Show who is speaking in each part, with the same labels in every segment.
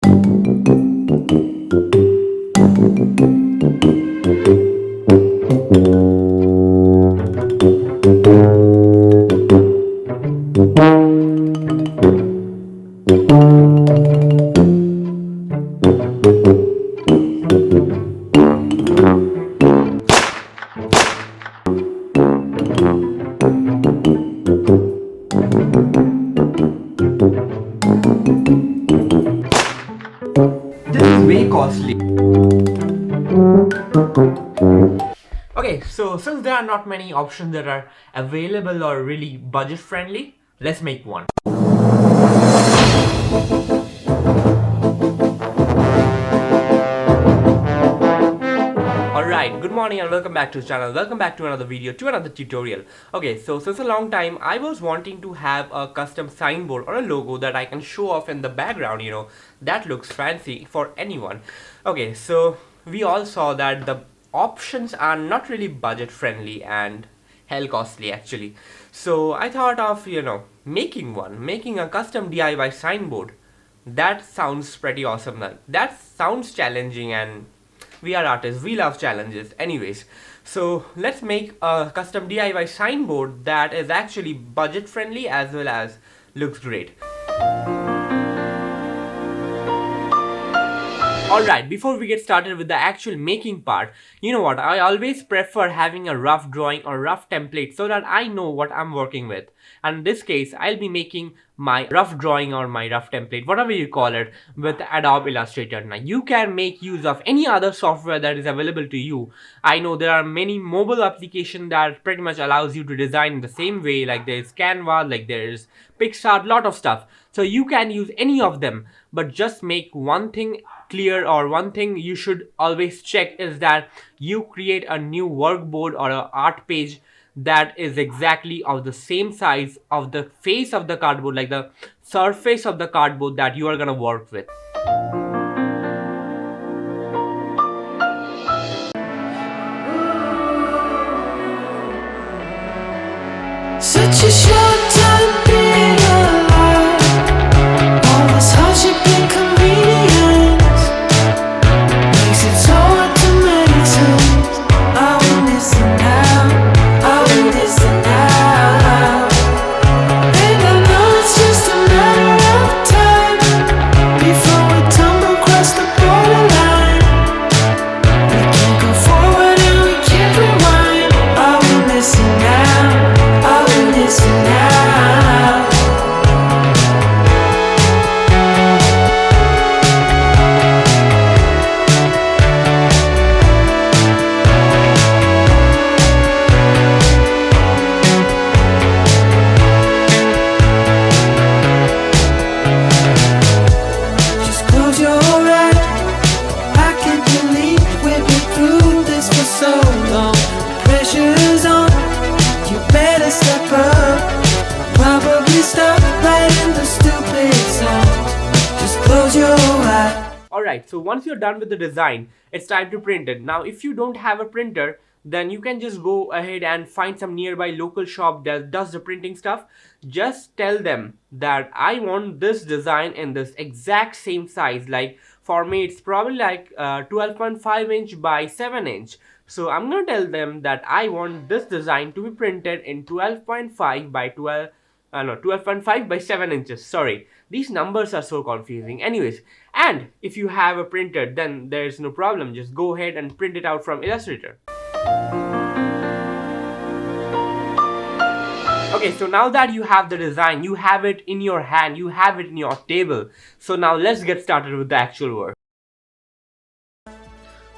Speaker 1: This is way costly. Okay, so since there are not many options that are available or really budget friendly, let's make one. Alright, good morning and welcome back to the channel. Welcome back to another video, to another tutorial. Okay, so since a long time I was wanting to have a custom signboard or a logo that I can show off in the background, that looks fancy for anyone. Okay, so we all saw that the options are not really budget friendly and hell costly actually. So I thought of, making a custom DIY signboard. That sounds pretty awesome. That sounds challenging, and we are artists, we love challenges. Anyways, so let's make a custom DIY signboard that is actually budget friendly as well as looks great. Alright, before we get started with the actual making part, you know what, I always prefer having a rough drawing or rough template so that I know what I'm working with. And in this case, I'll be making my rough drawing or my rough template, whatever you call it, with Adobe Illustrator. Now, you can make use of any other software that is available to you. I know there are many mobile applications that pretty much allows you to design in the same way, like there's Canva, like there's Pixar, lot of stuff. So you can use any of them, but just make one thing clear, or one thing you should always check is that you create a new workboard or an art page that is exactly of the same size of the face of the cardboard, like the surface of the cardboard that you are gonna work with.
Speaker 2: Such a short time being alive, all this hardship and convenience makes it so hard to make sense. I want this and now, I want this and now. And I know it's just a matter of time before we tumble across the borderline. We can't go forward and we can't rewind. I want this and now. Just close your eyes. I can't believe we've been through this for so long. Pressure's on. You better step up. Probably stop writing the stupid songs. Just close your eyes.
Speaker 1: Alright, so once you're done with the design, it's time to print it. Now, if you don't have a printer, then you can just go ahead and find some nearby local shop that does the printing stuff. Just tell them that I want this design in this exact same size. Like for me, it's probably like 12.5 inch by 7 inch. So I'm gonna tell them that I want this design to be printed in 12.5 by 12.5 by 7 inches. Sorry, these numbers are so confusing. Anyways, and if you have a printer, then there's no problem. Just go ahead and print it out from Illustrator. Okay, so now that you have the design, you have it in your hand, you have it in your table. So now let's get started with the actual work.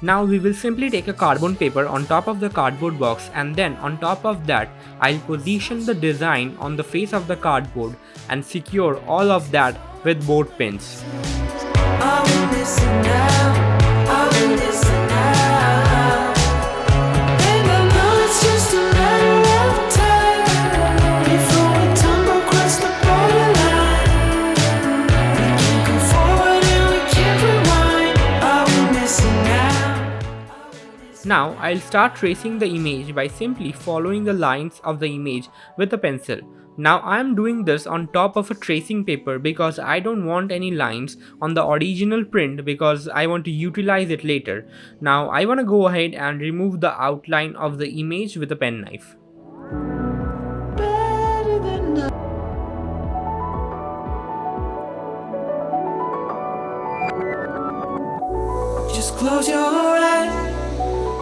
Speaker 1: Now we will simply take a carbon paper on top of the cardboard box, and then on top of that I'll position the design on the face of the cardboard and secure all of that with board pins.
Speaker 2: I will listen now. I will listen now. And I know it's just a matter of time before we tumble across the borderline. We can't go forward and we can't rewind. I will listen now.
Speaker 1: Now I'll start tracing the image by simply following the lines of the image with a pencil. Now I am doing this on top of a tracing paper because I don't want any lines on the original print because I want to utilize it later. Now I want to go ahead and remove the outline of the image with a penknife.
Speaker 2: Just close your eyes.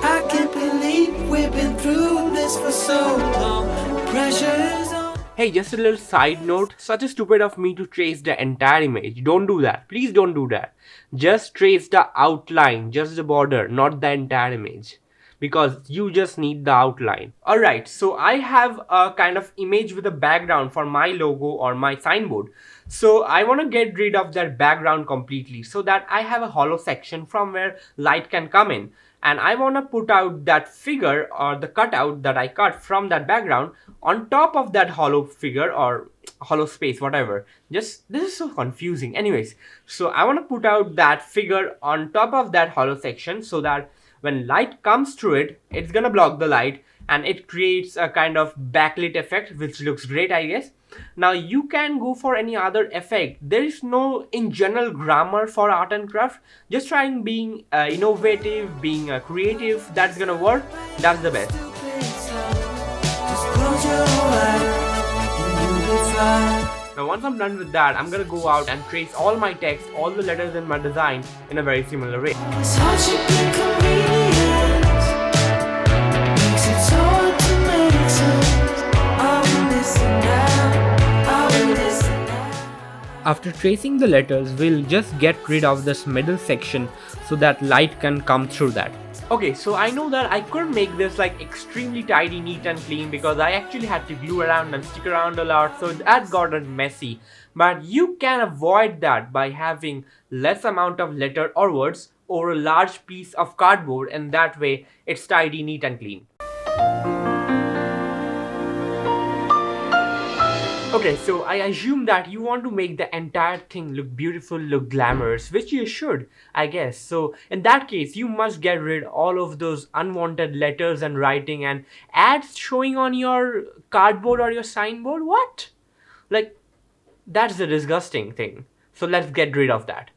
Speaker 2: I can't believe we've been through this for so long. Pressure's on.
Speaker 1: Hey, just a little side note, such a stupid of me to trace the entire image. Don't do that. Please don't do that. Just trace the outline, just the border, not the entire image. Because you just need the outline. Alright, so I have a kind of image with a background for my logo or my signboard. So I want to get rid of that background completely so that I have a hollow section from where light can come in. And I want to put out that figure or the cutout that I cut from that background on top of that hollow figure or hollow space, whatever. Just, this is so confusing. Anyways, so I want to put out that figure on top of that hollow section so that when light comes through it, it's gonna block the light and it creates a kind of backlit effect which looks great, I guess. Now you can go for any other effect. There is no in general grammar for art and craft. Just trying being innovative, being creative. That's gonna work. That's the best.
Speaker 2: Just close your eyes and you'll be fine.
Speaker 1: Now once I'm done with that, I'm gonna go out and trace all my text, all the letters in my design in a very similar way.
Speaker 2: It's hard to be convenient. Makes it so hard to make sense. I will listen now. I will listen now.
Speaker 1: After tracing the letters, we'll just get rid of this middle section so that light can come through that. Okay, so I know that I couldn't make this like extremely tidy, neat and clean because I actually had to glue around and stick around a lot, so that got messy. But you can avoid that by having less amount of letter or words over a large piece of cardboard, and that way it's tidy, neat and clean. Okay, so I assume that you want to make the entire thing look beautiful, look glamorous, which you should, I guess. So in that case, you must get rid all of those unwanted letters and writing and ads showing on your cardboard or your signboard. What? Like, that's the disgusting thing. So let's get rid of that.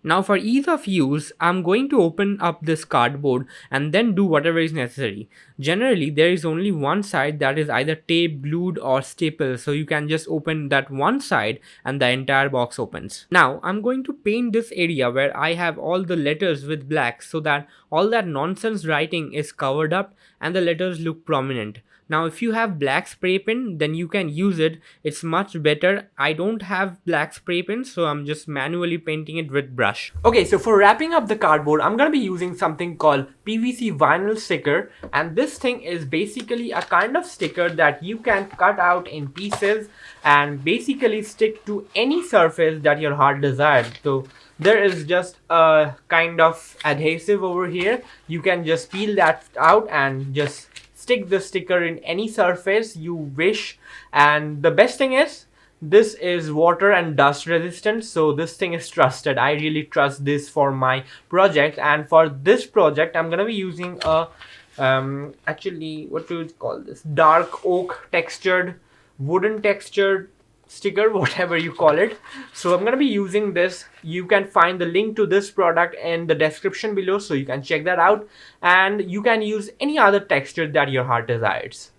Speaker 1: Now for ease of use, I'm going to open up this cardboard and then do whatever is necessary. Generally, there is only one side that is either taped, glued or stapled, so you can just open that one side and the entire box opens. Now I'm going to paint this area where I have all the letters with black so that all that nonsense writing is covered up and the letters look prominent. Now if you have black spray pen, then you can use it. It's much better. I don't have black spray pen, so I'm just manually painting it with brush. Okay, so for wrapping up the cardboard, I'm gonna be using something called PVC vinyl sticker, and this thing is basically a kind of sticker that you can cut out in pieces and basically stick to any surface that your heart desires. So there is just a kind of adhesive over here. You can just peel that out and just stick the sticker in any surface you wish. And the best thing is, this is water and dust resistant, so this thing is trusted. I really trust this for my project, and for this project I'm gonna be using a actually, what do you call this, dark oak textured, wooden textured sticker, whatever you call it. So I'm gonna be using this. You can find the link to this product in the description below, so you can check that out, and you can use any other texture that your heart desires.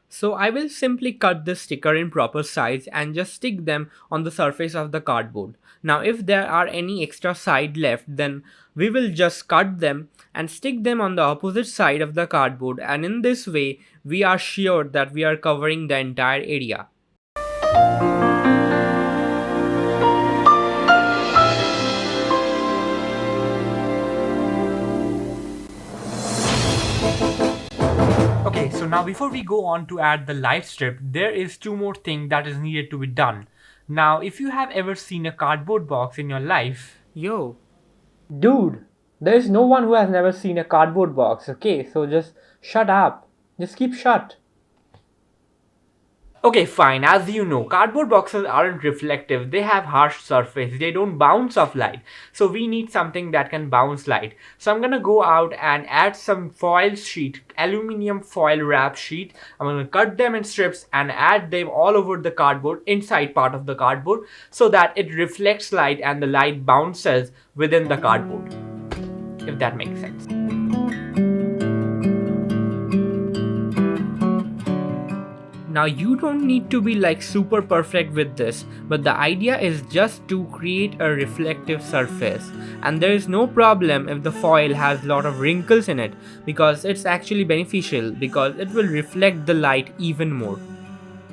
Speaker 1: So I will simply cut this sticker in proper size and just stick them on the surface of the cardboard. Now if there are any extra side left, then we will just cut them and stick them on the opposite side of the cardboard, and in this way we are sure that we are covering the entire area. Okay, so now before we go on to add the light strip, there is two more things that is needed to be done. Now, if you have ever seen a cardboard box in your life, yo, dude, there is no one who has never seen a cardboard box, okay? So just shut up. Just keep shut. Okay, fine. As you know, cardboard boxes aren't reflective. They have harsh surface. They don't bounce off light. So we need something that can bounce light. So I'm gonna go out and add some foil sheet, aluminum foil wrap sheet. I'm gonna cut them in strips and add them all over the cardboard, inside part of the cardboard, so that it reflects light and the light bounces within the cardboard. If that makes sense. Now you don't need to be like super perfect with this, but the idea is just to create a reflective surface. And there is no problem if the foil has a lot of wrinkles in it, because it's actually beneficial because it will reflect the light even more.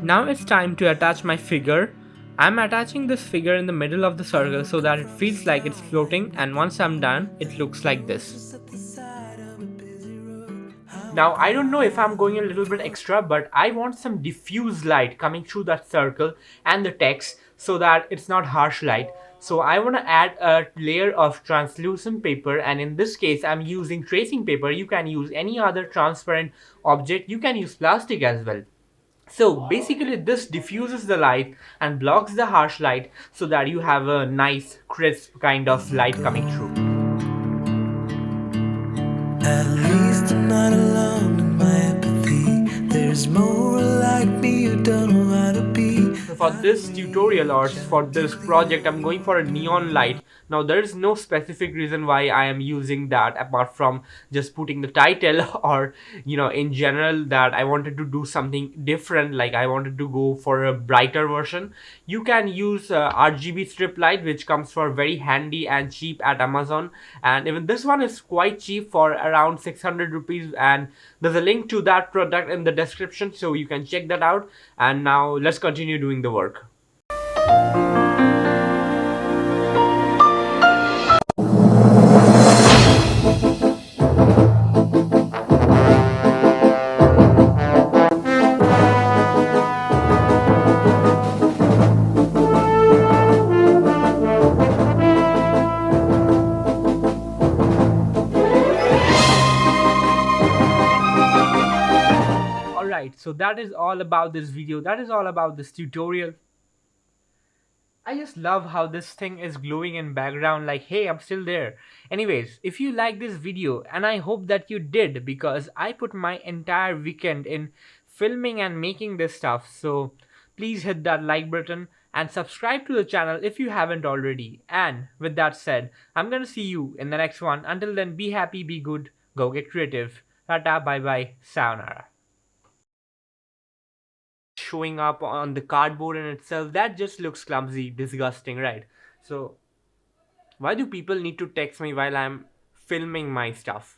Speaker 1: Now it's time to attach my figure. I'm attaching this figure in the middle of the circle so that it feels like it's floating, and once I'm done, it looks like this. Now I don't know if I'm going a little bit extra, but I want some diffuse light coming through that circle and the text so that it's not harsh light. So I want to add a layer of translucent paper, and in this case I'm using tracing paper. You can use any other transparent object. You can use plastic as well. So basically this diffuses the light and blocks the harsh light so that you have a nice crisp kind of light coming through.
Speaker 2: At least I'm not alone in my empathy. There's more like me who don't know how to be.
Speaker 1: For this tutorial or for this project, I'm going for a neon light. Now there is no specific reason why I am using that apart from just putting the title or in general that I wanted to do something different, like I wanted to go for a brighter version. You can use RGB strip light, which comes for very handy and cheap at Amazon, and even this one is quite cheap for around 600 rupees, and there's a link to that product in the description, so you can check that out. And now let's continue doing the work. Alright, so that is all about this video. That is all about this tutorial. I just love how this thing is glowing in background, like, hey, I'm still there. Anyways, if you like this video, and I hope that you did, because I put my entire weekend in filming and making this stuff, so please hit that like button and subscribe to the channel if you haven't already. And with that said, I'm gonna see you in the next one. Until then, be happy, be good, go get creative. Tata, bye bye, sayonara. Showing up on the cardboard in itself, that just looks clumsy, disgusting, right? So why do people need to text me while I'm filming my stuff?